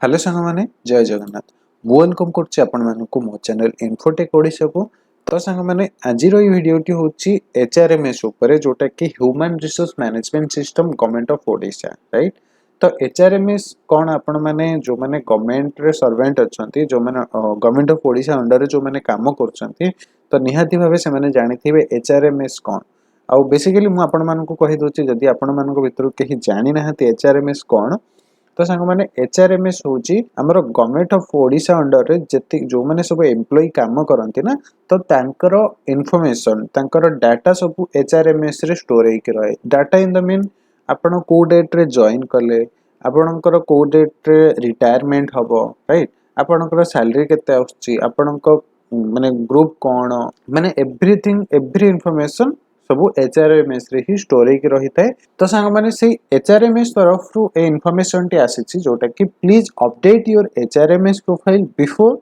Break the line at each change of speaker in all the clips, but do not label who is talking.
Hello सांग मैंने जय जगन्नाथ मु वेलकम करछि आपण मानको मो चैनल इन्फोटेक ओडिशा को। तो सांग मैंने आज रो वीडियोटी होछि एचआरएमएस ऊपर जोटा कि human resource management system government of Odisha right. तो एचआरएमएस कोन आपण माने जो माने गवर्नमेंट रे सर्वेंट अछंती जो माने गवर्नमेंट ऑफ ओडिशा अंडर रे जो माने काम करछंती तो निहाती भाबे से माने जानिथिबे एचआरएमएस कोन। आ बेसिकली मु आपण मानको कहि दोछि जदि आपण मानको भितर केही जानि नाहति एचआरएमएस कोन तो सांग माने एचआरएमएस होची हमरो गवर्नमेंट ऑफ ओडिशा अंडर रे जति जो माने सब एम्प्लॉय काम करंती ना तो तांकर इन्फॉर्मेशन तांकर डाटा सब एचआरएमएस रे स्टोर हे के रहे। डाटा इन द मीन आपण को डेट रे जॉइन करले आपणकर को डेट रे रिटायरमेंट हबो राइट आपणकर सैलरी केते आछी आपणक माने ग्रुप कोन माने एवरीथिंग एवरी इन्फॉर्मेशन सब एचआरएमएस रे ही स्टोर हे के रही थाए। तो सांग माने से एचआरएमएस तरफ रु ए इन्फॉर्मेशन टी आसीची जोटा कि please update your HRMS profile before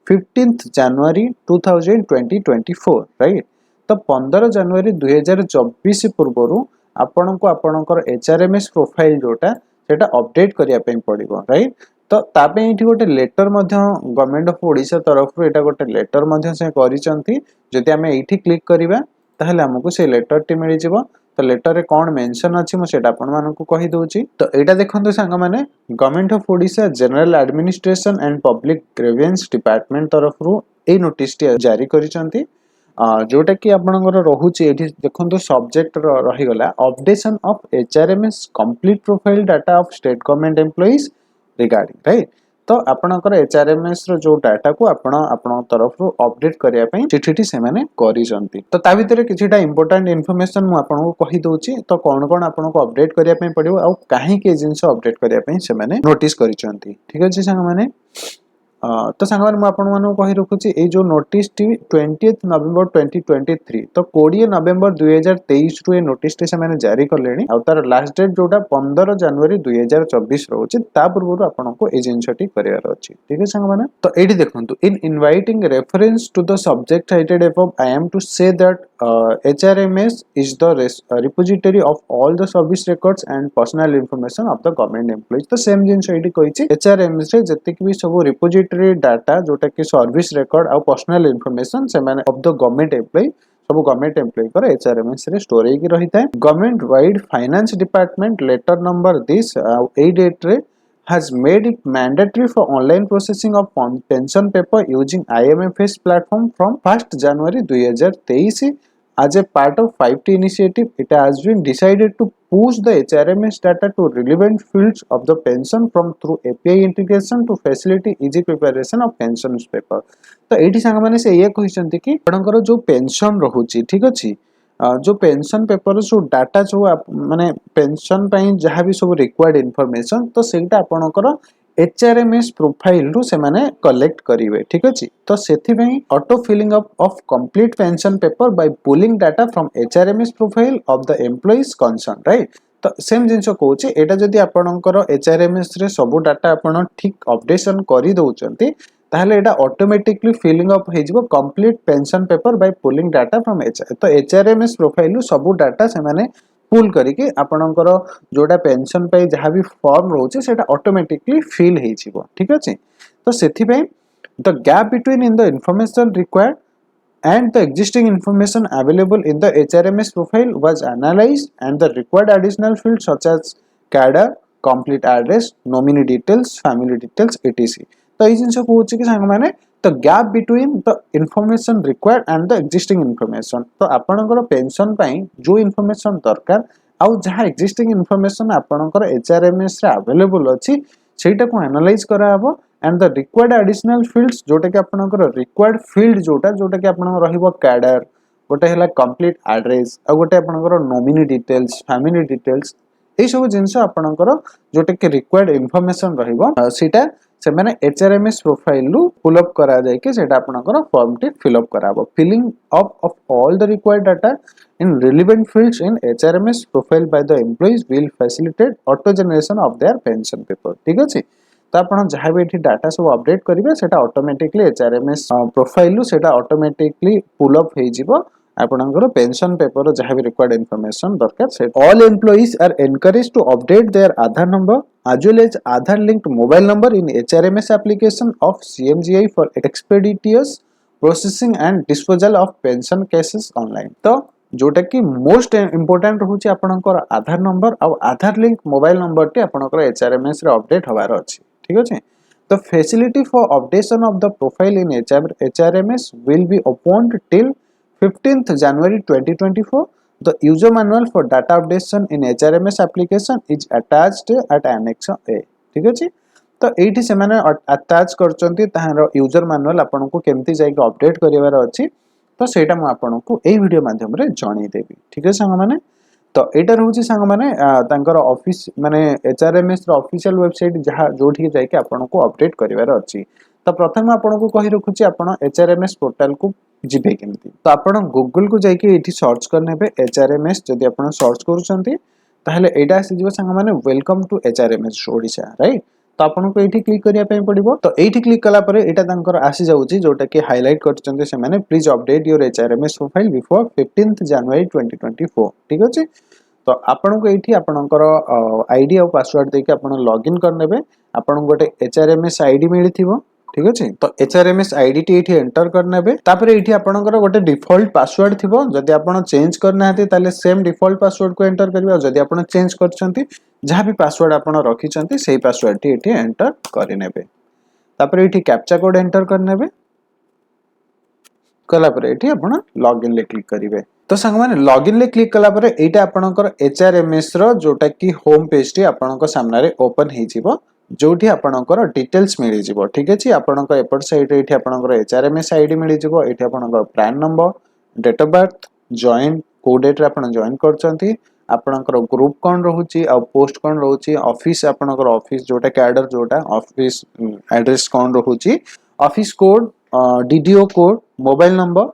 15th January 2024 right. तो 15 जनवरी 2024 पूर्वरु आपण को आपणकर एचआरएमएस प्रोफाइल जोटा सेटा अपडेट करिया पे पड़िबो राइट। तो तापे एठी गोटे लेटर मध्य गवर्नमेंट ऑफ ओडिशा तरफ रु एटा गोटे लेटर मध्य से करिसंती जदि हमें एठी क्लिक करिबा ताहले हमकु से लेटर टी मिलि जिवो। तो लेटर रे कोन मेंशन अछि मो सेटा आपण मानकु कहि दोछि। तो एटा देखंतु सांग माने government of Odisha general administration and public grievance department तरफ रु ए नोटिस टी जारी करिसंती जोटा कि आपणकर रहुछि एठी देखंतु सब्जेक्ट रही गला updation of HRMS complete profile data of state government employees regarding right. तो आपणकर एचआरएमएस रो जो डाटा को आपण तरफ रो अपडेट करिया पई चिठीटी से माने करिसंती। तो ता भितरे किछिटा इंपोर्टेंट इन्फॉर्मेशन मु आपनको कहि दोछि। तो कोन कोन आपनको अपडेट करिया पई पड़िबो आ काहे के जिंस अपडेट करिया पई से माने नोटिस करिसंती ठीक अछि संग माने। तो सांग माने मु आपण मानको कहि रखुछि ए जो नोटिस टी 20th नवंबर 2023 तो 20 नवंबर 2023 रु ए नोटिस टी से माने जारी करलेनी आ तार लास्ट डेट जोटा 15 जनवरी 2024 रहउछि ता पूर्व आपनको ए जिंसटी करियार अछि ठीक है संग माने। तो एडी देखंतु in inviting reference to the subject cited above I am to say that HRMS is the repository of all the service records and personal information of the government employees। तो सेम जिंस एडी कहिछि HRMS रे जति कि भी सब repository data जोटा कि service record आ personal information से माने ऑफ द गवर्नमेंट एम्प्लॉय सब गवर्नमेंट एम्प्लॉय पर एचआरएमएस रे स्टोर हे की रहिता है। Government wide finance department letter number दिस ए डेट रे has made it mandatory for online processing of pension paper using IMFS platform from 1st January 2023 as a part of 5T initiative. It has been decided to push the HRMS data to relevant fields of the pension from through API integration to facilitate easy preparation of pension paper। तो एठी सांग माने से ये कहिसंती कि आपनकर जो pension रहउची ठीक अछि जो पेंशन पेपर जो डाटा जो माने पेंशन पई जहां भी सब रिक्वायर्ड इंफॉर्मेशन तो सेटा आपनकर एचआरएमएस प्रोफाइल रु से माने कलेक्ट करिवे ठीक अछि। तो सेथि पई auto filling up of complete pension paper by pulling data from HRMS profile of the employees concern right. तो सेम जिंस कहूछि एटा जदि आपनकर एचआरएमएस रे सब डाटा आपन ठीक अपडेशन करि दउचंती ताहले एटा ऑटोमेटिकली फिलिंग अप हे जिवो complete pension paper by pulling data from HR. तो एचआरएमएस प्रोफाइल रु सब डाटा से माने पुल करिके आपनकर जोटा पेंशन पे जहां भी फॉर्म रहउछि सेटा ऑटोमेटिकली फिल हे जिवो ठीक अछि। तो सेथि पे the gap between in the information required and the existing information available in the HRMS profile was analyzed and the required additional fields such as cadre, complete address, nominee details, family details etc। तो ये जिनसे कहूँ कि सांग माने the gap between the information required and the existing information। तो आपनकर pension पई जो इन्फॉर्मेशन दरकार आउ जहां एक्जिस्टिंग इन्फॉर्मेशन आपनकर HRMS रे अवेलेबल अछि सेटा को एनालाइज करा हबो and the required additional fields जोटा कि आपनकर required field जोटा कि आपनकर रहिबो कैडर गोटे हला कंप्लीट एड्रेस आ गोटे आपनकर नॉमिनी डिटेल्स फैमिली डिटेल्स ए सब जिंस आपनकर जोटा कि रिक्वायर्ड इंफॉर्मेशन रहिबो सेटा से माने एचआरएमएस प्रोफाइल रु पुल अप करा जाय कि सेटा आपनकर फॉर्म टी फिल अप कराबो। Filling up of all the required data in relevant fields in HRMS profile by the employees will facilitate auto generation of their pension paper ठीक अछि। तो आपण जहां भी एठी डाटा सब अपडेट करिवे सेटा ऑटोमेटिकली एचआरएमएस प्रोफाइल रु सेटा ऑटोमेटिकली पुल अप हे जिवो आपणकर पेंशन पेपर जहाँ भी रिक्वायर्ड इनफॉरमेशन दरकार से all employees are encourage to update their Aadhaar number as well as Aadhaar linked mobile number in HRMS application of CMGI for expeditious processing and disposal of pension cases online. तो जोटा कि most important होची आपनकर आधार number और आधार link mobile number T आपनकर HRMS रे update होबार अछि ठीक अछि The facility for updation of the profile in HRMS will be opened till 15th January 2024. The user manual for data updation in HRMS application is attached at Annex A. ठीक अछि तो एठी से माने अटैच करचंती ताहार यूजर मैनुअल आपन को केमती जाई के अपडेट करिवार अछि तो सेटा म आपन को एई वीडियो माध्यम रे जणी देबी ठीक अछि संग माने तो एटा रहउची संग माने तांकर ऑफिस माने एचआरएमएस रो ऑफिशियल वेबसाइट जहा जोठी जाई के आपन को अपडेट करिवार अछि तो प्रथम आपन को कहि रखुची आपन एचआरएमएस पोर्टल को जिबे केमती तो आपन गूगल को जाई के एठी सर्च करनेबे एचआरएमएस जदि आपन सर्च करूचंती ताहले एटा आसी जीव संग माने welcome to HRMS Odisha right तो आपन को एठी क्लिक करिया पय पड़िबो तो एठी क्लिक कला परे एटा तांकर आसी जाउची जोटा कि हाइलाइट करचंते से माने please update your HRMS profile before 15th January 2024 ठीक अछि तो आपन को एठी आपनकर आईडी और पासवर्ड देके आपन लॉगिन करनेबे आपन गोटे एचआरएमएस आईडी मिलिथिबो ठीक अछि तो एचआरएमएस आईडी टी एठी एंटर करनेबे तापरे एठी आपनकर गोटे डिफॉल्ट पासवर्ड थिबो जदि आपन चेंज करनाहति ताले सेम डिफॉल्ट पासवर्ड को एंटर करबे जदि आपन चेंज करछंती जहां भी पासवर्ड आपन रखिछंती सेही पासवर्ड टी एठी एंटर करिनेबे तापरे एठी कैप्चा कोड एंटर करनेबे कला परे एठी आपण लॉगिन ले क्लिक करिवे तो संग माने लॉगिन ले क्लिक कला परे एटा आपणकर एचआरएमएस रो जोटा कि होम पेज टी आपणक सामने रे ओपन हे जिवो जोठी आपणकर डिटेल्स मिलि जिवो ठीक अछि आपणक एपट साइड रे एठी आपणकर एचआरएमएस आईडी मिलि जिवो एठी आपणकर प्रान number date of birth join को डेट रे आपण जॉइन करचंती आपणकर ग्रुप कोन रहउची आ पोस्ट कोन रहउची ऑफिस आपणकर ऑफिस जोटा कैडर जोटा ऑफिस एड्रेस कोन रहउची office code DDO code mobile number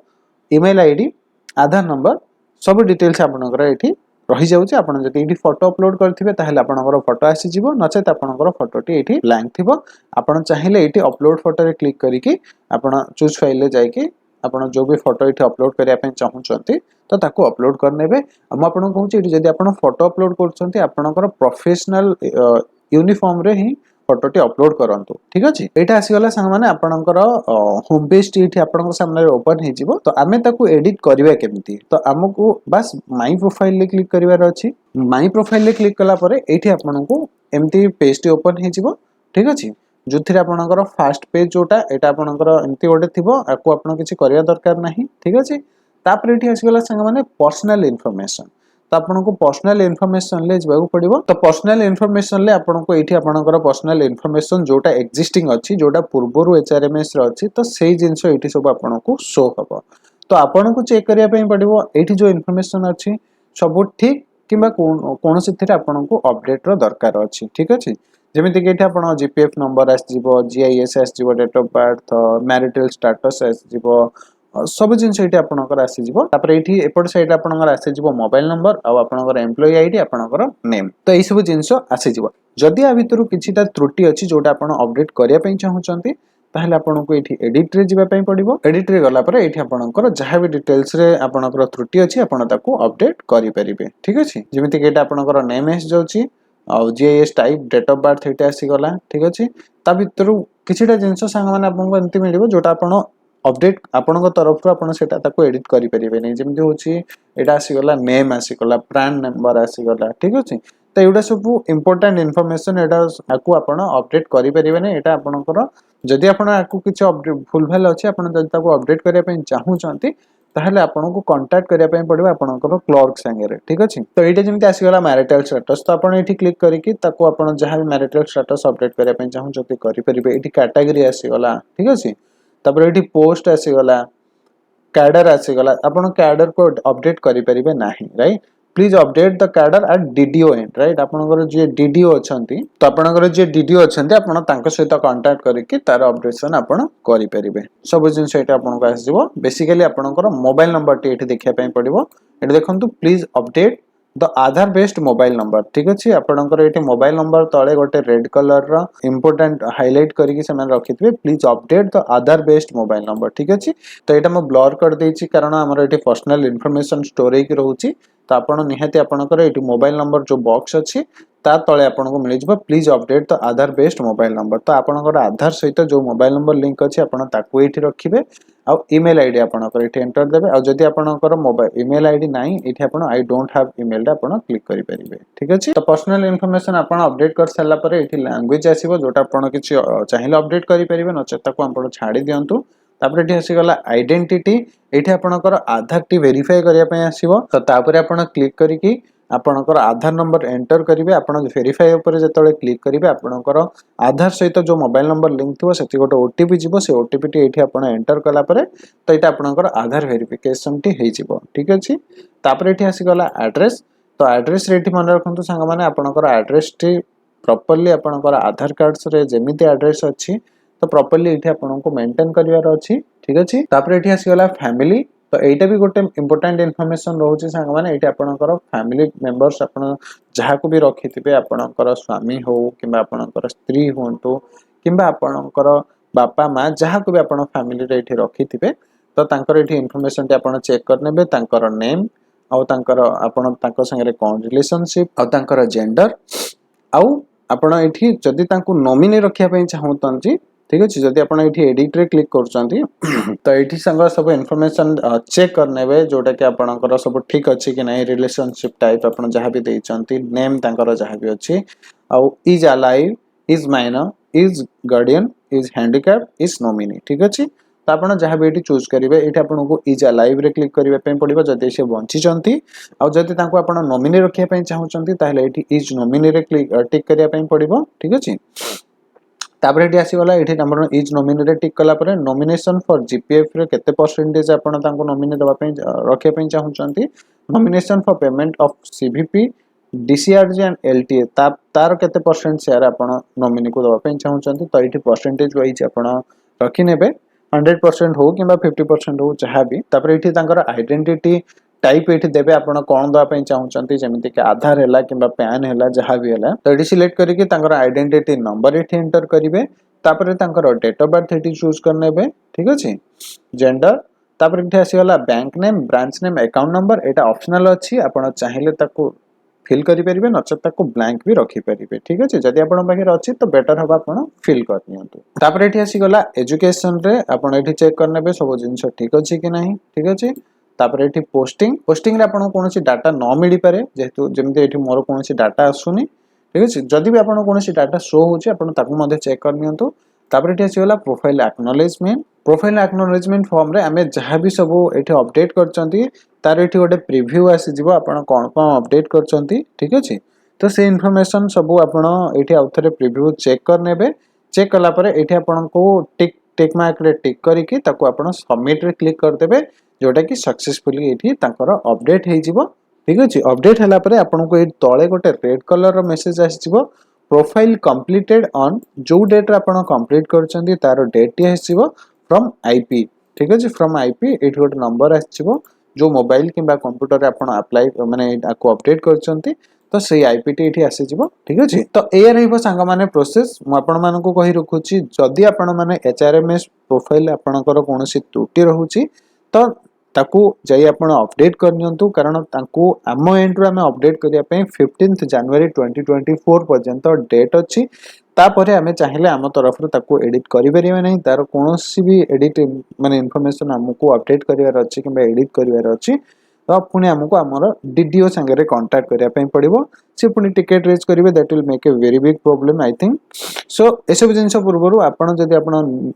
email ID Aadhaar number सब डिटेल्स आपनकर एठी रही जाउची आपन जति एठी फोटो अपलोड करथिबे ताहेले आपनकर फोटो आसी जिवो नचेत आपनकर फोटोटी एठी ब्लैंक थिबो आपन चाहिले एठी अपलोड फोटो रे क्लिक करिकि आपन चूज फाइल ले जाइकि आपन जो भी फोटो एठी अपलोड करिया पे चाहउचंती तो ताको अपलोड करनेबे हम आपन कहउची एठी जदि आपन फोटो अपलोड करचंती आपनकर प्रोफेशनल यूनिफॉर्म रे ही फोटोटी अपलोड करंतु ठीक अछि एटा आसी गला संग माने आपनकर होम पेज टी एठी आपनकर सामने ओपन हे जिवो तो आमे ताको एडिट करिवे केमती तो हमकु बस माय प्रोफाइल ले क्लिक करिवार अछि माय प्रोफाइल ले क्लिक कला परे एठी आपनकु एमती पेज टी ओपन हे जिवो ठीक अछि जोथिरे आपनकर फर्स्ट पेज जोटा एटा आपनकर एमती गोटे थिबो आकु आपन किछि करिया दरकार नाही ठीक अछि तापर एठी आसी गला संग माने पर्सनल इंफॉर्मेशन तो आपन को पर्सनल इंफॉर्मेशन ले जबाउ पड़िबो तो पर्सनल इंफॉर्मेशन ले आपन को एठी आपनकर पर्सनल इंफॉर्मेशन जोटा एक्जिस्टिंग अछि जोटा पूर्वरु एचआरएमएस रे अछि तो सेही जिंस एठी सब आपन को शो हबो तो आपन को चेक करिया पय पड़िबो एठी जो इंफॉर्मेशन अछि सब ठीक किबा कोनोसी थिरे आपन को अपडेट रो दरकार अछि ठीक अछि जेमिति कि एठी आपन जीपीएफ नंबर आस जिवो जीआईएस आस जिवो date of birth marital status आस जिवो सब जिंस एठी आपनकर आसी जिवो तापर एठी एपट साइड आपनकर आसी जिवो मोबाइल नंबर आ आपनकर एम्प्लॉय आईडी आपनकर नेम तो एई सब जिंस आसी जिवो जदि आ भितरु किछिटा त्रुटि अछि जोटा आपन अपडेट करिया पय चाहउचंती ताहले आपन को एठी एडिट रे जिबा पय पड़िबो एडिट रे गला परे एठी आपनकर जहां भी डिटेल्स रे आपनकर त्रुटि अछि आपन ताको अपडेट करि परिबे ठीक अछि जेमिति कि एटा आपनकर नेम एस जाउची आ GIS type date of birth एटा आसी गला ठीक अछि ता भितरु किछिटा जिंस संग माने आपन को एंती मिलिबो जोटा आपन अपडेट आपन को तरफ रो आपन सेटा ताको एडिट करि परिबे नै जेमति होची एटा आसी गला नेम आसी गला प्रान नंबर आसी गला ठीक अछि तो एटा सब इंपोर्टेंट इंफॉर्मेशन एटा आकु आपन अपडेट करि परिबे नै एटा आपनकर जदि आपन आकु किछ अपडेट फुल भेल अछि आपन जदि ताको अपडेट करिया पय चाहू चंती ताहले आपन को कांटेक्ट करिया पय पड़िबो आपनकर क्लर्क संगे रे ठीक अछि तो एटा जेमति आसी गला मैरिटल स्टेटस तो आपन एठी क्लिक करिकि ताको आपन जहां भी मैरिटल स्टेटस अपडेट करिया पय चाहू चंती करि परिबे एठी कैटेगरी आसी गला ठीक अछि तापर एठी पोस्ट आसी गला कैडर आसी गला आपन कैडर को अपडेट करि परिबे नाही right please update the cadre at DDO and right आपनकर जे डीडीओ अछंती तो आपनकर जे डीडीओ अछंती आपन तांको सहित कांटेक्ट करिकि तार अपडेशन आपन करि परिबे सब जिंस एटा आपन को आसीबो बेसिकली आपनकर मोबाइल नंबर टी एठी देखिया पय पड़िबो एठी देखंतु please update the Aadhaar based mobile number ठीक अच्छे आपंकर ये मोबाइल नंबर तले गोटे रेड कलर इंपोर्टेंट हाईलाइट करके रखिथे please update the Aadhaar based mobile number ठीक अच्छे तो यहाँ मुझे ब्लर कर देछि कारण आमर ये पर्सनल इनफॉरमेशन स्टोर होकर रोचे तो आपड़ निहाती आपंकर ये मोबाइल नंबर जो बॉक्स अच्छी ता तले आपको मिल जाए please update the Aadhaar based mobile number तो आपंकर आधार सहित जो मोबाइल नंबर लिंक अच्छी आपको ये रखिए आउ ईमेल आईडी आपंकर ये एंटर देवे आउ जदि आपंकर मोबाइल ईमेल आईडी ना ये आई डोंट हैव ईमेल आप क्लिक करेंगे ठीक अच्छे तो पर्सनल इनफॉरमेशन आप अपडेट कर सारा पर ये लैंग्वेज आसो जोटा आप चाहिए अपडेट करेंगे नचेत आप छाड़ी दिंतु तापर ये आसीगला आइडेंटिटी ये आपंकर आधार टी वेरीफाई करने आसो तो तापर आप क्लिक करके आपणकर आधार नंबर एंटर करेंगे आप वेरीफाई उपर जो क्लिक करेंगे आपणकर आधार सहित जो मोबाइल नंबर लिंक थी से गोटे ओटीपी जीव से ओटीपी टी ये आप एंटर कलापर तो यहाँ आपणकर आधार वेरिफिकेशन टी हो ठीक अच्छे तापर ये आसीगला एड्रेस तो एड्रेस रे मन रखु सांग मैंने आपणकर एड्रेस टी प्रॉपर्ली आपणकर आधार कार्ड रे जेमिति एड्रेस अच्छी तो प्रॉपर्ली ये आपको मेंटेन करार अच्छी ठीक अच्छे तापर ये आसीगला फैमिली तो यहाँ भी गोटे इंपोर्टेंट इनफॉरमेशन रोचे सांग मैंने ये आपणकर फैमिली मेंबर्स आप जहाँ को भी रखिथे आपणकर स्वामी हो कि आपणकर स्त्री हूँ कि आपणकर बापा माँ जहाँ को भी आप फैमिली ये रखिथे तो तांकर ये इनफॉरमेशन आप चेक करने तांकर नेम आउ तांकर आपण तांकर संगे कौन रिलेशनशिप आउ तांकर जेंडर आउ आपण ये जदि तांको नॉमिनी रखिया पई चाहूतंती ठीक अच्छे जदि आप एडिट रे क्लिक कर तो ये सब इनफॉरमेशन चेक करने जोटा कि आपणकर सब ठीक अच्छे कि नहीं रिलेशनशिप टाइप आप जहाँ भी देइचंती नेम तांकर जहाँ भी अच्छी आउ is alive is minor is guardian is handicap is nominee ठीक अच्छे तो आप जहाँ भी ये चूज करेंगे ये आपको इज अलाइव रे क्लिक करने पड़ो जदि से बंचिंट आदि आप नॉमिनी रखापी चाहते इज नॉमिनी रे क्लिक टिक करने पड़ो ठीक अच्छे तापर ये आसीगला ये नंबर इज नॉमिनी रे टिक कला परे नॉमिनेशन फॉर जीपीएफ रे केते परसेंटेज आपण तांको नॉमिनी दबा पई रखे पई चाहउचंती nomination for payment of CVP DCRG and LTA तार केते परसेंट शेयर आपण नॉमिनी को दबा पई चाहउचंती तो ये परसेंटेज वाइज आपण रखि नेबे 100% हो किबा 50% हो जहाँ भी तापर ये तांकर आइडेंटिटी टाइप ये देवे आपड़ कौन दवाई चाहते जमीती कि आधार है कि पैन है जहाँ भी है तो ये सिलेक्ट करके आइडेंटिटी नंबर ये एंटर करेंगे तापर डेट ऑफ बर्थ ये चूज करने ठीक अच्छे जेंडर तापर ये आसीगला bank name branch name account number यहाँ ऑप्शनल अच्छी आप चाहिए फिल करेंगे नचेत ब्लैंक भी रखिपारे ठीक अच्छे जदि आप अच्छी तो बेटर हम आप फिल करनी ये आसीगला एजुकेशन रे आप चेक करने सब जिन ठीक अच्छे कि नहीं ठीक अच्छे तापर ये पोस्टिंग रे आपन कौन डाटा न मिल पारे जेहेतु जमी ये मोर कौन डाटा आसुनी ठीक अच्छे जदि भी आपन कौन डाटा शो होती चेक करनी तापर ये आसीगला प्रोफाइल एक्नॉलेजमेंट फॉर्म रे आमे जहाँ भी सब ये अपडेट करचंती तार ये गोटे प्रिव्यू आसीजिवो आपन कौन कौन अपडेट करचंती ठीक अच्छे तो से इनफॉरमेशन सब आपन ये आउ थे प्रिव्यू चेक करने चेक कला ये आपको टिक मार्क रे टिक करके सबमिट रे क्लिक करदेवे जोटा कि सक्सेसफुली ये अपडेट हो ठीक अच्छे अपडेट है आपको ये तले गोटे रेड कलर मेसेज आसो प्रोफाइल कंप्लीटेड ऑन जो डेट आप कंप्लीट कर तार डेट टी आसो फ्रॉम आईपी ठीक अच्छे फ्रॉम आईपी ये गोटे नंबर आसो जो मोबाइल कि कंप्यूटर आप अप्लाई माने अपडेट कर तो से आईपी टी ये आसीजिवो ठीक अच्छे तो ये रहिबो सांग माने प्रोसेस मु आपण मानकु कहि रखुची जदि आपण माने एचआरएमएस प्रोफाइल आपणकर कोनोसी त्रुटि रहूची तो ताकू जाई आपण अपडेट करनियंतु कारण ताकू आम एंड रो आमे अपडेट करिया पे 15 जनवरी 2024 पर्यंत डेट अछि तापरे आमे चाहिए आम तरफ ताकू एडिट करि परिबे नै तार कोनोसी भी एडिट माने इन्फॉर्मेशन हमकु अपडेट करिवार अछि किबा एडिट करिवार अछि तो पुणी आमको आमर डीडीओ सांगे कांटेक्ट करने पड़ो सी पुणी टिकेट रेज करेंगे that will make a very big problem I think so एसब जिन पूर्व आपड़ जब आप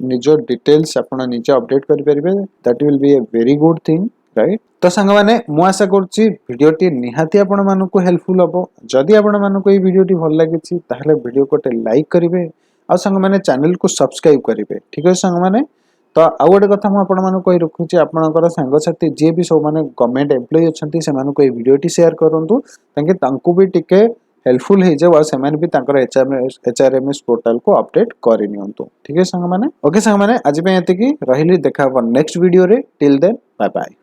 निज डिटेल्स आप निजे अपडेट करेंगे that will be a very good thing right तो सांग मैंने मु आशा करुच्ची भिडियोटी निहाती आपण मानकु हेल्पफुल हम जदि आपण मानकु ये भिडियोटी भल लगी ताहले भिडियो को लाइक करेंगे आ सांग मैंने चैनल को सब्सक्राइब करेंगे ठीक है सांग मैंने तो आउ गोटे कथा मुझे कही रखुच्छी आपंकर सांगसाथी जी भी सब माने गवर्नमेंट एम्प्लॉय अच्छी से भिडियोटी शेयर करूँ ताकि भी टिके हेल्पफुल हो जाए से भी एचआरएमएस पोर्टल को अपडेट करनी ठीक है सांग मैंने ओके सांग मैंने आज ये रही देखा next video till then bye bye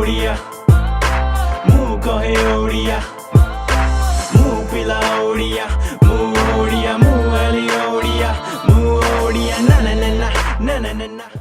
Odia ମୁଁ କହେ ଓଡ଼ିଆ ମୁଁ ପିଲା ଓଡ଼ିଆ ମୁଁ ଓଡ଼ିଆ ମୁଁ ହେଲି ଓଡ଼ିଆ ମୁଁ ଓଡ଼ିଆ ନା ନା ନା ନା ନା ନା ନା